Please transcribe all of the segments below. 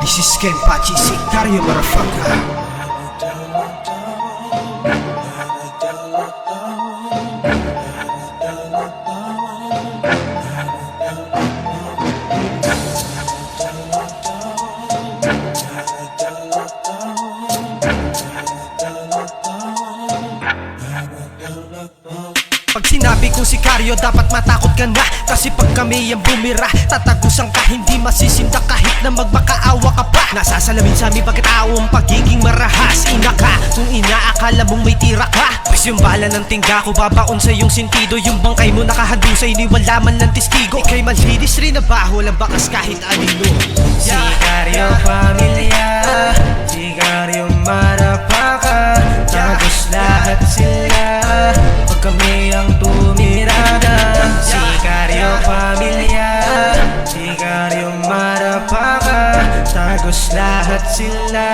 This is Ken Pachi, Sicario motherfucker. Pag sinabi kong sikaryo, dapat matakot ka na. Kasi pag kami ang bumira, tatagusan ka, hindi masisindak kahit na magmakaawa ka pa. Nasasalamin sa aming pagkatao ang pagiging marahas. Ina ka, kung inaakala mong may tira ka. Pues yung bala ng tingga ko, babaon sa iyong sentido. Yung bangkay mo nakahadusay, ni wala man lang testigo. Ika'y manlinis rin na baho, walang bakas kahit anino. Sikaryo pamilya, sikaryo marapaka. Tagos lahat sila pag kami ang tumirada. Sikaryo pamilya, sikaryo marapaka. Tagos lahat sila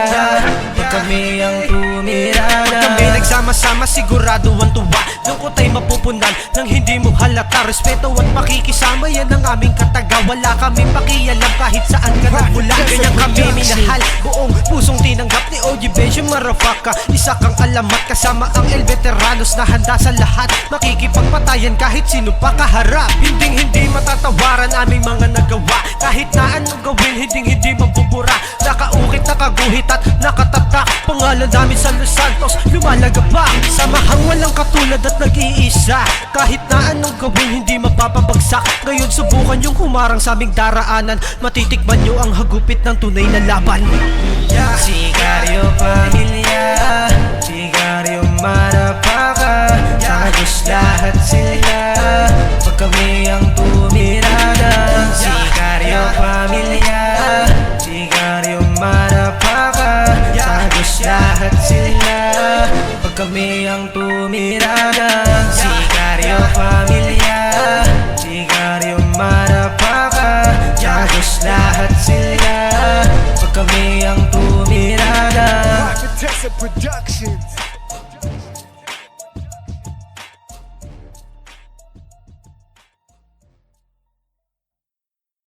pag kami ang tumirada. Pag kami nagsama-sama, sigurado ang tuwa. Lungkot ay mapupunan nang hindi mo halata. Respeto at makikisama, yan ang aming kataga. Wala kaming pakialam kahit saan ka nagmula. Ganyan kami minahal, buong pusong tinanggap ni OG Benjo Marafaka. Isa kang alamat kasama ang El Veteranos na handa sa lahat. Makikipagpatayan kahit sino pa kaharap. Hindi matatawaran aming mga nagawa. Kahit na anong gawin, hindi mabubura. Nakaukit, nakaguhit at nakatatak. Pangalan namin sa Los Santos, lumalagabak. Samahang walang katulad at nag-iisa. Kahit na anong gawin, hindi mapapabagsak. Ngayon subukan yung humarang sa aming daraanan. Matitikman nyo ang hagupit ng tunay na laban. Sikaryo pamilya, sikaryo marapaka. Tagos lahat sila pag kami ang tumirada. Sikaryo pamilya, sikaryo marapaka. Tagos lahat sila pag kami ang tumirada. Sikaryo pamilya, sikaryo marapaka. Tagos lahat sila pag kami ang tumirada. Rocket Tessa Productions.